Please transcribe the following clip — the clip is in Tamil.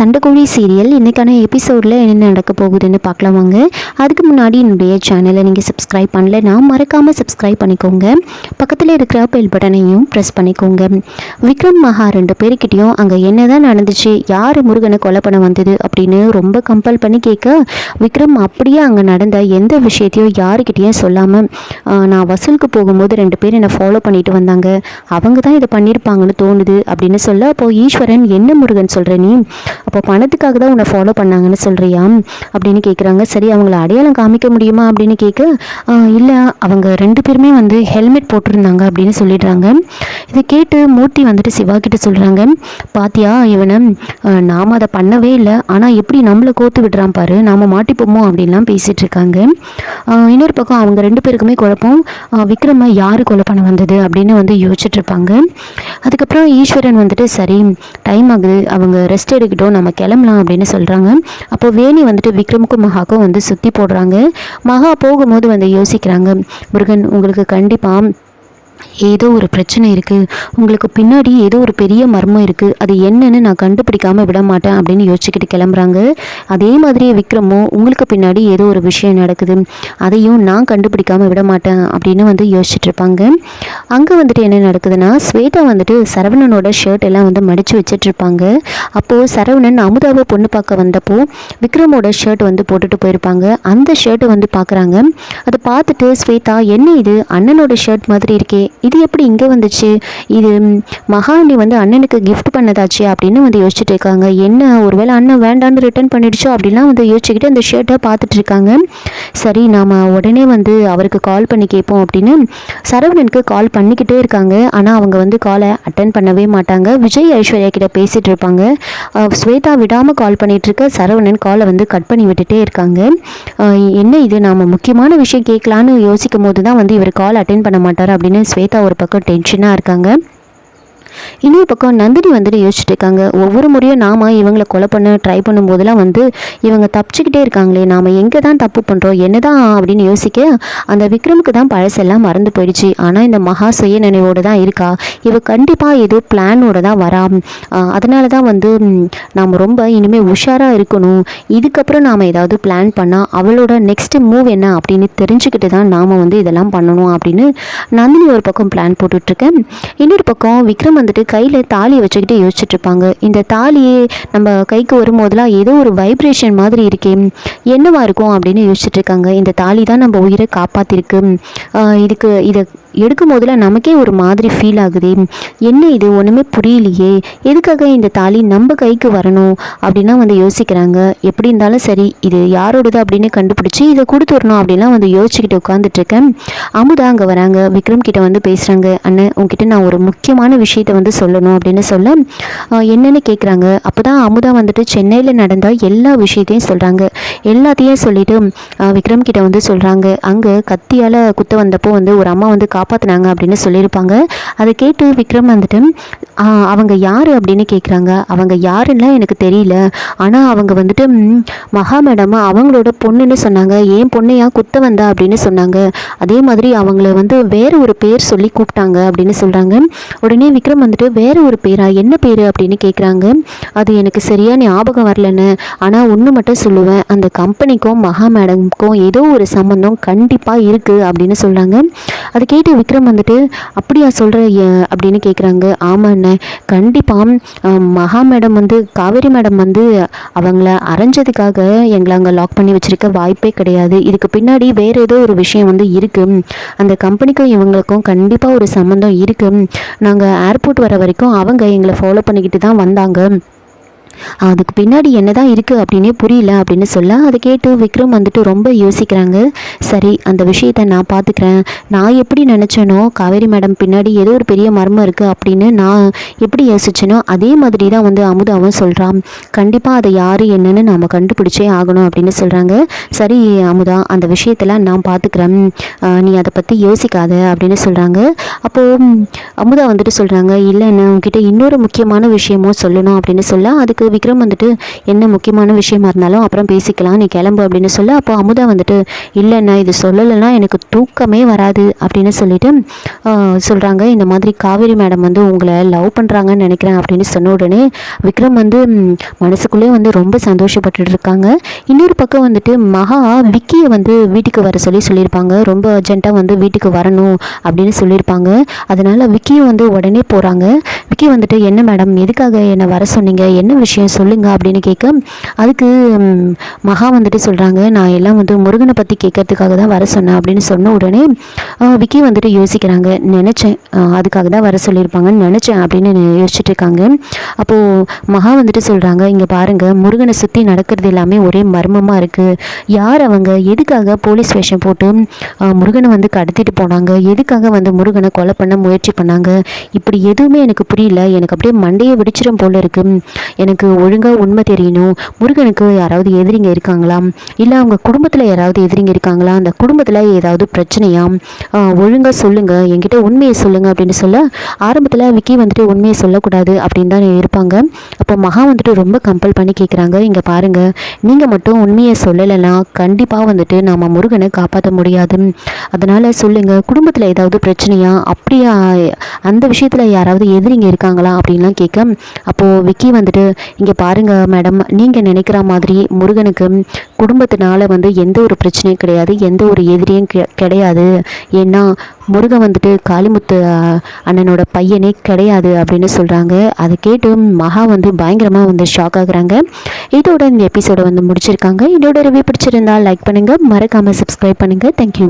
சண்டைக்கோழி சீரியல் இன்றைக்கான எபிசோடில் என்ன நடக்க போகுதுன்னு பார்க்கலாம் வாங்க. அதுக்கு முன்னாடி என்னுடைய சேனலை நீங்கள் சப்ஸ்கிரைப் பண்ணலைன்னா மறக்காமல் சப்ஸ்கிரைப் பண்ணிக்கோங்க. பக்கத்தில் இருக்கிற பெல் பட்டனையும் ப்ரெஸ் பண்ணிக்கோங்க. விக்ரம் மகா 2 பேர்கிட்டையும் அங்கே என்ன தான் நடந்துச்சு, யார் முருகனை கொலை பண்ண வந்தது அப்படின்னு ரொம்ப கம்பல் பண்ணி கேட்க, விக்ரம் அப்படியே அங்கே நடந்த எந்த விஷயத்தையும் யாருக்கிட்டேயும் சொல்லாமல், நான் வசூலுக்கு போகும்போது 2 பேர் என்னை ஃபாலோ பண்ணிட்டு வந்தாங்க, அவங்க தான் இதை பண்ணியிருப்பாங்கன்னு தோணுது அப்படின்னு சொல்ல, அப்போது ஈஸ்வரன் என்ன முருகன் சொல்கிற நீ, அப்போ பணத்துக்காக தான் உன்னை ஃபாலோ பண்ணாங்கன்னு சொல்கிறியா அப்படின்னு கேட்குறாங்க. சரி, அவங்கள அடையாளம் காமிக்க முடியுமா அப்படின்னு கேட்க, இல்லை அவங்க 2 பேருமே ஹெல்மெட் போட்டிருந்தாங்க அப்படின்னு சொல்லிடுறாங்க. இதை கேட்டு மூர்த்தி சிவா கிட்ட சொல்கிறாங்க, பாத்தியா இவனை, நாம் அதை பண்ணவே இல்லை, ஆனால் எப்படி நம்மளை கோத்து விடுறான் பாரு, நாம் மாட்டிப்போமோ அப்படின்லாம் பேசிகிட்டு இருக்காங்க. இன்னொரு பக்கம் அவங்க 2 பேருக்குமே குழப்பம், விக்ரமை யார் கொலை பண்ண வந்தது அப்படின்னு யோசிச்சுட்டு இருப்பாங்க. அதுக்கப்புறம் ஈஸ்வரன் சரி டைம் ஆகுது, அவங்க ரெஸ்ட் எடுக்கட்டும், நம்ம கிளம்பலாம் அப்படின்னு சொல்கிறாங்க. அப்போ வேணி விக்ரமுக்கும் மகாக்கும் சுற்றி போடுறாங்க. மகா போகும்போது யோசிக்கிறாங்க, முருகன் உங்களுக்கு கண்டிப்பாக ஏதோ ஒரு பிரச்சனை இருக்குது, உங்களுக்கு பின்னாடி ஏதோ ஒரு பெரிய மர்மம் இருக்குது, அது என்னன்னு நான் கண்டுபிடிக்காமல் விட மாட்டேன் அப்படின்னு யோசிச்சுக்கிட்டு கிளம்புறாங்க. அதே மாதிரியே விக்ரமும் உங்களுக்கு பின்னாடி ஏதோ ஒரு விஷயம் நடக்குது, அதையும் நான் கண்டுபிடிக்காமல் விட மாட்டேன் அப்படின்னு யோசிச்சுட்டு இருப்பாங்க. அங்கே என்ன நடக்குதுன்னா, ஸ்வேதா சரவணனோட ஷர்ட் எல்லாம் மடித்து வச்சுட்டு இருப்பாங்க. அப்போது சரவணன் அமுதாவை பொண்ணு பார்க்க வந்தப்போ விக்ரமோட ஷர்ட் போட்டுட்டு போயிருப்பாங்க. அந்த ஷர்ட்டை பார்க்குறாங்க. அதை பார்த்துட்டு ஸ்வேதா, என்ன இது அண்ணனோட ஷர்ட் மாதிரி இருக்கே, இது எப்படி இங்கே வந்துச்சு, இது மகாணி அண்ணனுக்கு கிஃப்ட் பண்ணதாச்சு அப்படின்னு யோசிச்சுட்டு இருக்காங்க. என்ன ஒருவேளை அண்ணன் வேண்டான்னு ரிட்டர்ன் பண்ணிடுச்சோ அப்படிலாம் யோசிச்சுக்கிட்டு அந்த ஷர்ட்டை பார்த்துட்டு இருக்காங்க. சரி, நாம் உடனே அவருக்கு கால் பண்ணி கேட்போம் அப்படின்னு சரவணனுக்கு கால் பண்ணிக்கிட்டே இருக்காங்க. ஆனால் அவங்க காலை அட்டன் பண்ணவே மாட்டாங்க. விஜய் ஐஸ்வர்யா கிட்ட பேசிகிட்டு இருப்பாங்க. ஸ்வேதா விடாமல் கால் பண்ணிகிட்டு இருக்க சரவணன் காலை கட் பண்ணி விட்டுட்டே இருக்காங்க. என்ன இது, நாம் முக்கியமான விஷயம் கேட்கலான்னு யோசிக்கும் போது தான் இவர் கால் அட்டன் பண்ண மாட்டார் அப்படின்னு ஸ்வேதா ஒரு பக்கம் டென்ஷனாக இருக்காங்க. இன்னொரு பக்கம் நந்தினி யோசிச்சுட்டு இருக்காங்க, ஒவ்வொரு முறையும் நாம் இவங்களை கொலை பண்ண ட்ரை பண்ணும்போதெல்லாம் இவங்க தப்பிச்சுக்கிட்டே இருக்காங்களே, நாம் எங்கே தான் தப்பு பண்ணுறோம் என்னதான் அப்படின்னு யோசிக்க, அந்த விக்ரமுக்கு தான் பழசெல்லாம் மறந்து போயிடுச்சு, ஆனால் இந்த மகா சுய நினைவோடு தான் இருக்கா, இவ கண்டிப்பாக ஏதோ பிளானோட தான் வரா, அதனால தான் நாம் ரொம்ப இனிமேல் உஷாராக இருக்கணும், இதுக்கப்புறம் நாம் ஏதாவது பிளான் பண்ணால் அவளோட நெக்ஸ்ட் மூவ் என்ன அப்படின்னு தெரிஞ்சுக்கிட்டு தான் நாம் இதெல்லாம் பண்ணணும் அப்படின்னு நந்தினி ஒரு பக்கம் பிளான் போட்டுட்ருக்கேன். இன்னொரு பக்கம் விக்ரம் கையில் தாலியை வச்சுக்கிட்டு யோசிச்சுட்டு இருப்பாங்க. இந்த தாலியே நம்ம கைக்கு வரும்போதெல்லாம் ஏதோ ஒரு வைப்ரேஷன் மாதிரி இருக்கே, என்னவா இருக்கும் அப்படின்னு யோசிச்சுட்டு இருக்காங்க. இந்த தாலி தான் நம்ம உயிரை காப்பாற்றிருக்கு, இதை எடுக்கும் போதில் நமக்கே ஒரு மாதிரி ஃபீல் ஆகுது, என்ன இது ஒன்றுமே புரியலையே, எதுக்காக இந்த தாலி நம்ம கைக்கு வரணும் அப்படின்னா யோசிக்கிறாங்க. எப்படி இருந்தாலும் சரி, இது யாரோடது அப்படின்னு கண்டுபிடிச்சி இதை கொடுத்து வரணும் அப்படின்லாம் யோசிச்சுக்கிட்டு உட்காந்துட்ருக்கேன். அமுதா அங்கே வராங்க. விக்ரம் கிட்ட பேசுகிறாங்க, அண்ணன் உங்ககிட்ட நான் ஒரு முக்கியமான விஷயத்தை சொல்லணும் அப்படின்னு சொல்ல, என்னென்னு கேட்குறாங்க. அப்போ தான் அமுதா சென்னையில் நடந்த எல்லா விஷயத்தையும் சொல்கிறாங்க. எல்லாத்தையும் சொல்லிவிட்டு விக்ரம் கிட்ட சொல்கிறாங்க, அங்கே கத்தியால் குத்த வந்தப்போ ஒரு அம்மா காப்பாற்றினாங்க அப்படின்னு சொல்லியிருப்பாங்க. அதை கேட்டு விக்ரம் அவங்க யார் அப்படின்னு கேட்குறாங்க. அவங்க யாருன்னா எனக்கு தெரியல, ஆனால் அவங்க மகா மேடம் அவங்களோட பொண்ணுன்னு சொன்னாங்க, ஏன் பொண்ணையா குத்த வந்தா அப்படின்னு சொன்னாங்க, அதே மாதிரி அவங்கள வேறு ஒரு பேர் சொல்லி கூப்பிட்டாங்க அப்படின்னு சொல்கிறாங்க. உடனே விக்ரம் வேறு ஒரு பேரா, என்ன பேர் அப்படின்னு கேட்குறாங்க. அது எனக்கு சரியாக ஞாபகம் வரலன்னு, ஆனால் ஒன்று மட்டும் சொல்லுவேன், அந்த கம்பெனிக்கும் மகா மேடமுக்கும் ஏதோ ஒரு சம்மந்தம் கண்டிப்பாக இருக்குது அப்படின்னு சொல்கிறாங்க. அதை கேட்டு விக்ரம் அப்படியா சொல்கிற அப்படின்னு கேட்குறாங்க. ஆமாண்ணே, கண்டிப்பாக மகா மேடம் காவேரி மேடம் அவங்கள அரைஞ்சதுக்காக எங்களை அங்கே லாக் பண்ணி வச்சுருக்க வாய்ப்பே கிடையாது, இதுக்கு பின்னாடி வேறு ஏதோ ஒரு விஷயம் இருக்குது, அந்த கம்பெனிக்கும் இவங்களுக்கும் கண்டிப்பாக ஒரு சம்மந்தம் இருக்குது, நாங்கள் ஏர்போர்ட் வர வரைக்கும் அவங்க எங்களை ஃபாலோ பண்ணிக்கிட்டு தான் வந்தாங்க, அதுக்கு பின்னாடி என்னதான் இருக்குது அப்படின்னே புரியல அப்படின்னு சொல்ல, அதை கேட்டு விக்ரம் ரொம்ப யோசிக்கிறாங்க. சரி, அந்த விஷயத்தை நான் பார்த்துக்கிறேன், நான் எப்படி நினச்சேனோ காவேரி மேடம் பின்னாடி ஏதோ ஒரு பெரிய மர்மம் இருக்குது அப்படின்னு நான் எப்படி யோசிச்சேனோ அதே மாதிரி தான் அமுதாவும் சொல்கிறான், கண்டிப்பாக அதை யார் என்னன்னு நாம் கண்டுபிடிச்சே ஆகணும் அப்படின்னு சொல்கிறாங்க. சரி அமுதா, அந்த விஷயத்தெல்லாம் நான் பார்த்துக்கிறேன், நீ அதை பற்றி யோசிக்காத அப்படின்னு சொல்கிறாங்க. அப்போது அமுதா சொல்கிறாங்க, இல்லைன்னு உங்ககிட்ட இன்னொரு முக்கியமான விஷயமும் சொல்லணும் அப்படின்னு சொல்ல, அதுக்கு அதுக்கு விக்ரம் வந்துட்டு என்ன முக்கியமான விஷயமா இருந்தாலும் அப்புறம் பேசிக்கலாம், நீ கிளம்பு அப்படின்னு சொல்ல, அப்போ அமுதா வந்துட்டு இல்லைண்ணா இது சொல்லலைன்னா எனக்கு தூக்கமே வராது அப்படின்னு சொல்லிட்டு சொல்கிறாங்க. இந்த மாதிரி காவேரி மேடம் வந்து உங்களை லவ் பண்ணுறாங்கன்னு நினைக்கிறேன் அப்படின்னு சொன்ன உடனே விக்ரம் வந்து மனசுக்குள்ளே வந்து ரொம்ப சந்தோஷப்பட்டுட்டு இருக்காங்க. இன்னொரு பக்கம் வந்துட்டு மகா விக்கியை வந்து வீட்டுக்கு வர சொல்லியிருப்பாங்க. ரொம்ப அர்ஜென்ட்டாக வந்து வீட்டுக்கு வரணும் அப்படின்னு சொல்லியிருப்பாங்க. அதனால் விக்கியும் வந்து உடனே போகிறாங்க. விக்கி வந்துட்டு என்ன மேடம் எதுக்காக என்னை வர சொன்னீங்க, என்ன விஷயம் சொல்லுங்கள் அப்படின்னு கேட்க, அதுக்கு மகா வந்துட்டு சொல்கிறாங்க நான் எல்லாம் வந்து முருகனை பற்றி கேட்கறதுக்காக தான் வர சொன்னேன் அப்படின்னு சொன்ன உடனே விக்கி வந்துட்டு யோசிக்கிறாங்க. நினச்சேன் அதுக்காக தான் வர சொல்லியிருப்பாங்கன்னு நினச்சேன் அப்படின்னு யோசிச்சுட்டு இருக்காங்க. அப்போது மகா வந்துட்டு சொல்கிறாங்க இங்கே பாருங்கள், முருகனை சுற்றி நடக்கிறது எல்லாமே ஒரே மர்மமாக இருக்குது. யார் அவங்க, எதுக்காக போலீஸ் வேஷம் போட்டு முருகனை வந்து கடத்திட்டு போனாங்க, எதுக்காக வந்து முருகனை கொலை பண்ண முயற்சி பண்ணாங்க, இப்படி எதுவுமே எனக்கு புரியல. எனக்கு அப்படியே மண்டையை வெடிச்சிடும் போல இருக்குது. எனக்கு ஒழுங்காக உண்மை தெரியணும். முருகனுக்கு யாராவது எதிரிங்க இருக்காங்களா, இல்லை அவங்க குடும்பத்தில் யாராவது எதிரிங்க இருக்காங்களா, அந்த குடும்பத்தில் ஏதாவது பிரச்சனையா, ஒழுங்காக சொல்லுங்கள், என்கிட்ட உண்மையை சொல்லுங்கள் அப்படின்னு சொல்ல ஆரம்பத்தில் விக்கி வந்துட்டு உண்மையை சொல்லக்கூடாது அப்படின்னு தான் இருப்பாங்க. அப்போ மகா வந்துட்டு ரொம்ப கம்பல் பண்ணி கேட்குறாங்க இங்கே பாருங்கள், நீங்கள் மட்டும் உண்மையை சொல்லலைன்னா கண்டிப்பாக வந்துட்டு நம்ம முருகனை காப்பாற்ற முடியாது. அதனால் சொல்லுங்கள், குடும்பத்தில் ஏதாவது பிரச்சனையா, அப்படியா அந்த விஷயத்தில் யாராவது எதிரிங்க இருக்காங்களா அப்படின்லாம் கேட்க, அப்போது விக்கி வந்துட்டு இங்கே பாருங்கள் மேடம், நீங்கள் நினைக்கிற மாதிரி முருகனுக்கு குடும்பத்தினால வந்து எந்த ஒரு பிரச்சனையும் கிடையாது, எந்த ஒரு எதிரியும் கிடையாது. ஏன்னா முருகன் வந்துட்டு காளிமுத்து அண்ணனோட பையனே கிடையாது அப்படின்னு சொல்கிறாங்க. அதை கேட்டு மகா வந்து பயங்கரமாக வந்து ஷாக் ஆகுறாங்க. இதோட இந்த எபிசோடை வந்து முடிச்சிருக்காங்க. இதோட ரிவ்யூ பிடிச்சிருந்தால் லைக் பண்ணுங்கள், மறக்காமல் சப்ஸ்கிரைப் பண்ணுங்கள். தேங்க்யூ.